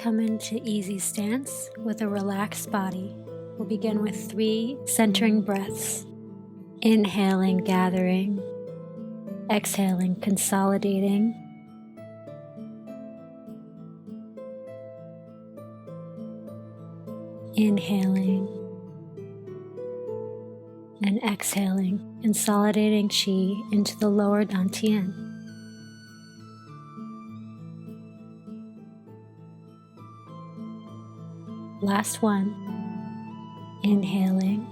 come into easy stance with a relaxed body. We'll begin with 3 centering breaths. Inhaling, gathering. Exhaling, consolidating. Inhaling and exhaling, consolidating Qi into the lower daunting. Last one. Inhaling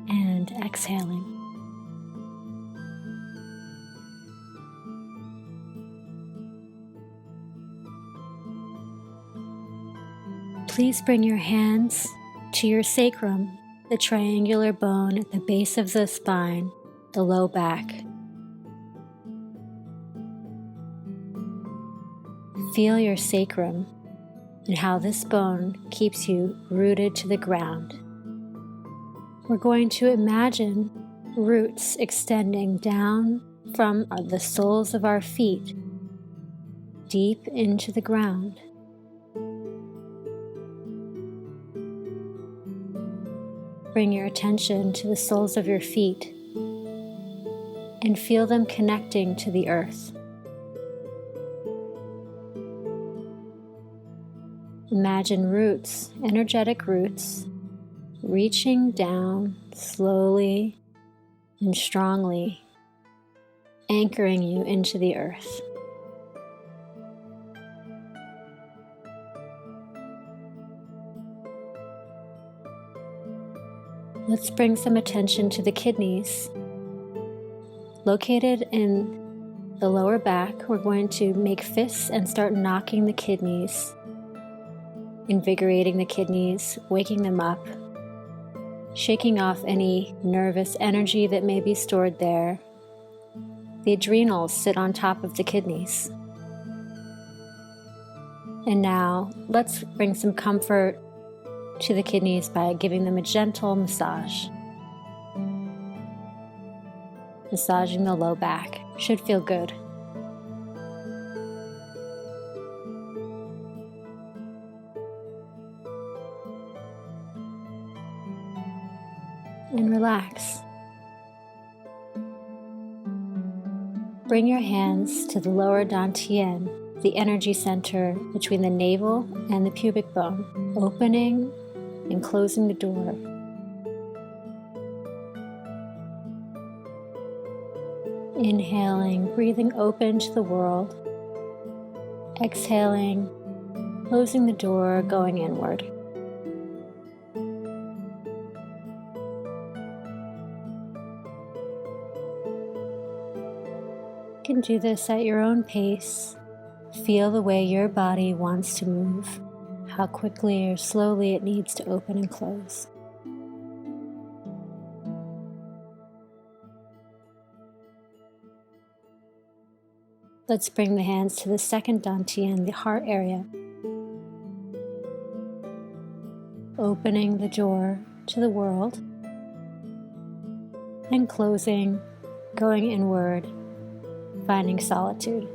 and exhaling. Please bring your hands to your sacrum, the triangular bone at the base of the spine, the low back. Feel your sacrum and how this bone keeps you rooted to the ground. We're going to imagine roots extending down from the soles of our feet deep into the ground. Bring your attention to the soles of your feet and feel them connecting to the earth. Imagine roots, energetic roots, reaching down slowly and strongly, anchoring you into the earth. Let's bring some attention to the kidneys. Located in the lower back, we're going to make fists and start knocking the kidneys, invigorating the kidneys, waking them up, shaking off any nervous energy that may be stored there. The adrenals sit on top of the kidneys. And now, let's bring some comfort to the kidneys by giving them a gentle massage. Massaging the low back should feel good. And relax. Bring your hands to the lower daunting, the energy center between the navel and the pubic bone, opening and closing the door. Inhaling, breathing open to the world. Exhaling, closing the door, going inward. You can do this at your own pace. Feel the way your body wants to move, how quickly or slowly it needs to open and close. Let's bring the hands to the second daunting, the heart area. Opening the door to the world and closing, going inward, finding solitude.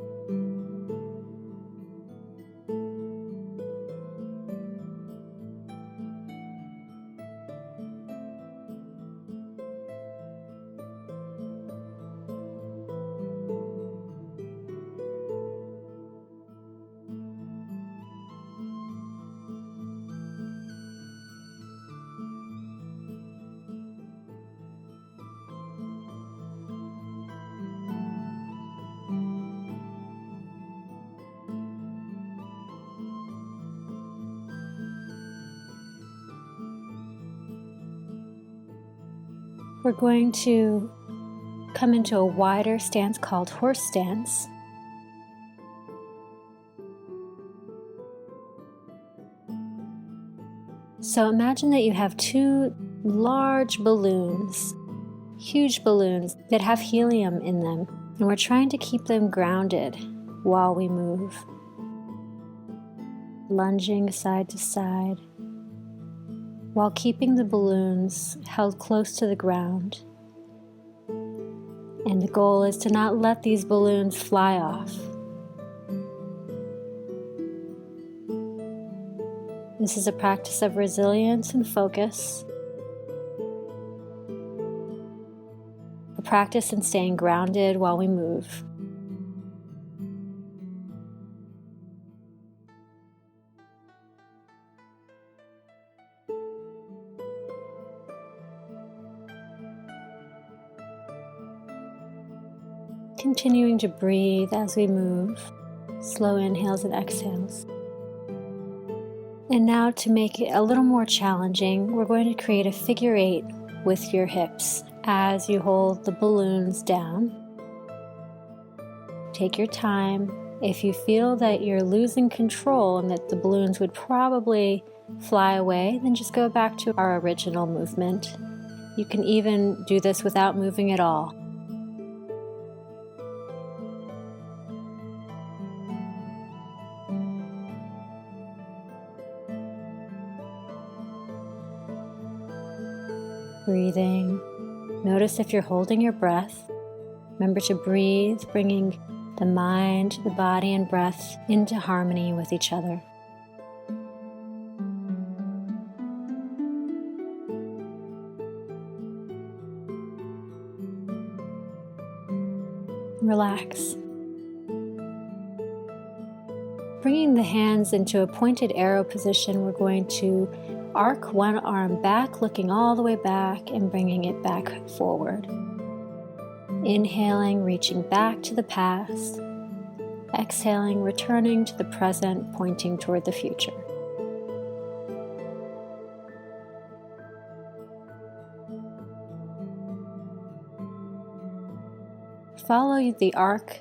We're going to come into a wider stance called horse stance. So imagine that you have 2 large balloons, huge balloons that have helium in them, and we're trying to keep them grounded while we move. Lunging side to side, while keeping the balloons held close to the ground. And the goal is to not let these balloons fly off. This is a practice of resilience and focus, a practice in staying grounded while we move. Continuing to breathe as we move, slow inhales and exhales. And now, to make it a little more challenging, we're going to create a figure 8 with your hips as you hold the balloons down. Take your time. If you feel that you're losing control and that the balloons would probably fly away, then just go back to our original movement. You can even do this without moving at all. Breathing. Notice if you're holding your breath. Remember to breathe, bringing the mind, the body, and breath into harmony with each other. Relax. Bringing the hands into a pointed arrow position, we're going to arc one arm back, looking all the way back and bringing it back forward. Inhaling, reaching back to the past. Exhaling, returning to the present, pointing toward the future. Follow the arc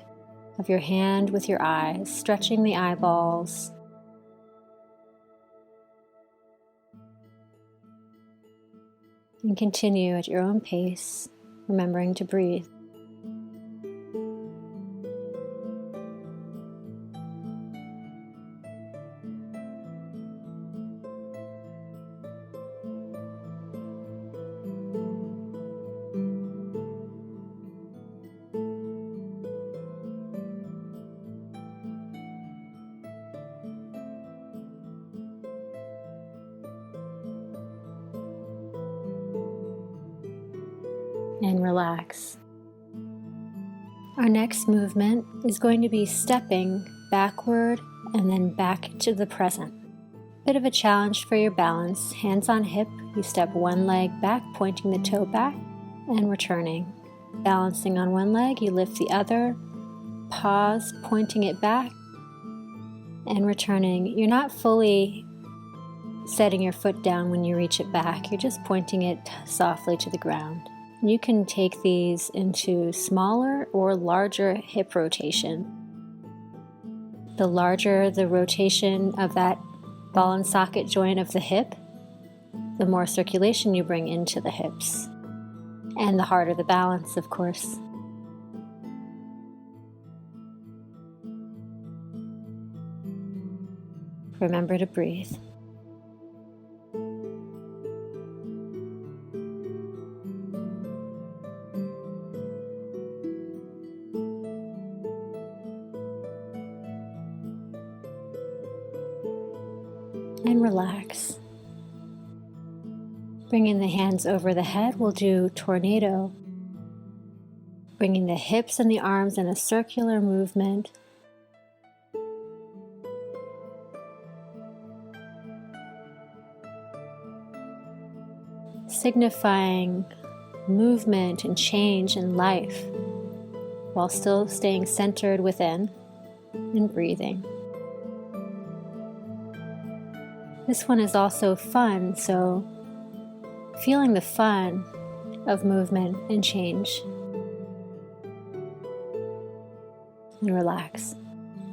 of your hand with your eyes, stretching the eyeballs. And continue at your own pace, remembering to breathe. And relax. Our next movement is going to be stepping backward and then back to the present. Bit of a challenge for your balance. Hands on hip, you step one leg back, pointing the toe back and returning. Balancing on one leg, you lift the other, pause, pointing it back and returning. You're not fully setting your foot down when you reach it back. You're just pointing it softly to the ground. You can take these into smaller or larger hip rotation. The larger the rotation of that ball and socket joint of the hip, the more circulation you bring into the hips. And the harder the balance, of course. Remember to breathe. And relax. Bringing the hands over the head, we'll do tornado. Bringing the hips and the arms in a circular movement. Signifying movement and change in life while still staying centered within and breathing. This one is also fun, so feeling the fun of movement and change. And relax.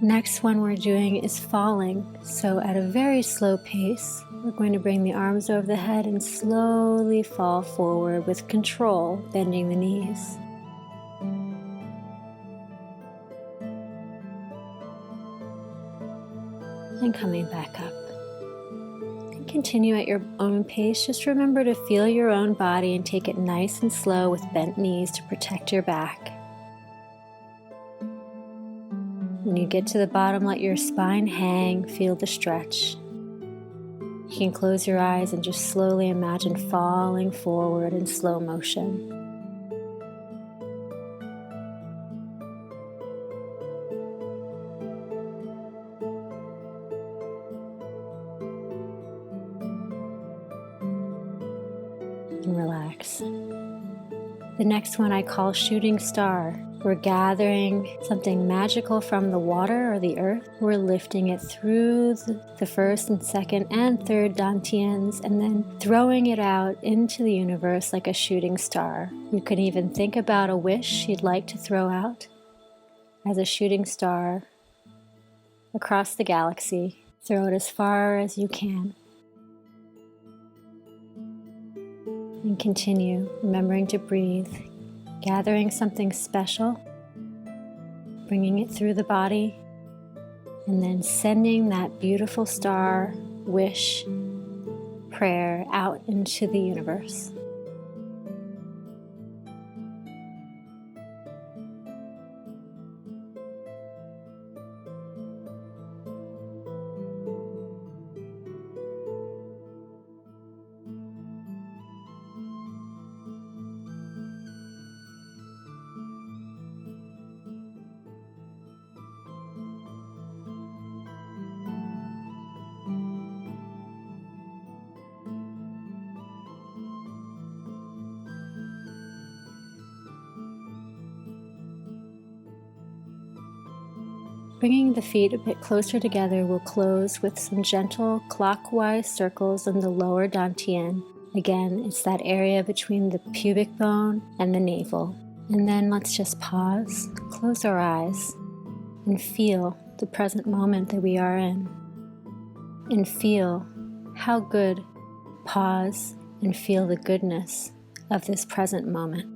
Next one we're doing is falling. So at a very slow pace, we're going to bring the arms over the head and slowly fall forward with control, bending the knees. And coming back up. Continue at your own pace. Just remember to feel your own body and take it nice and slow with bent knees to protect your back. When you get to the bottom, let your spine hang, feel the stretch. You can close your eyes and just slowly imagine falling forward in slow motion. And relax. The next one I call shooting star. We're gathering something magical from the water or the earth. We're lifting it through the first and second and third dantians and then throwing it out into the universe like a shooting star. You can even think about a wish you'd like to throw out as a shooting star across the galaxy. Throw it as far as you can. And continue, remembering to breathe, gathering something special, bringing it through the body, and then sending that beautiful star, wish, prayer out into the universe. Bringing the feet a bit closer together, we'll close with some gentle clockwise circles in the lower dantian. Again, it's that area between the pubic bone and the navel. And then let's just pause, close our eyes, and feel the present moment that we are in. And feel how good. Pause and feel the goodness of this present moment.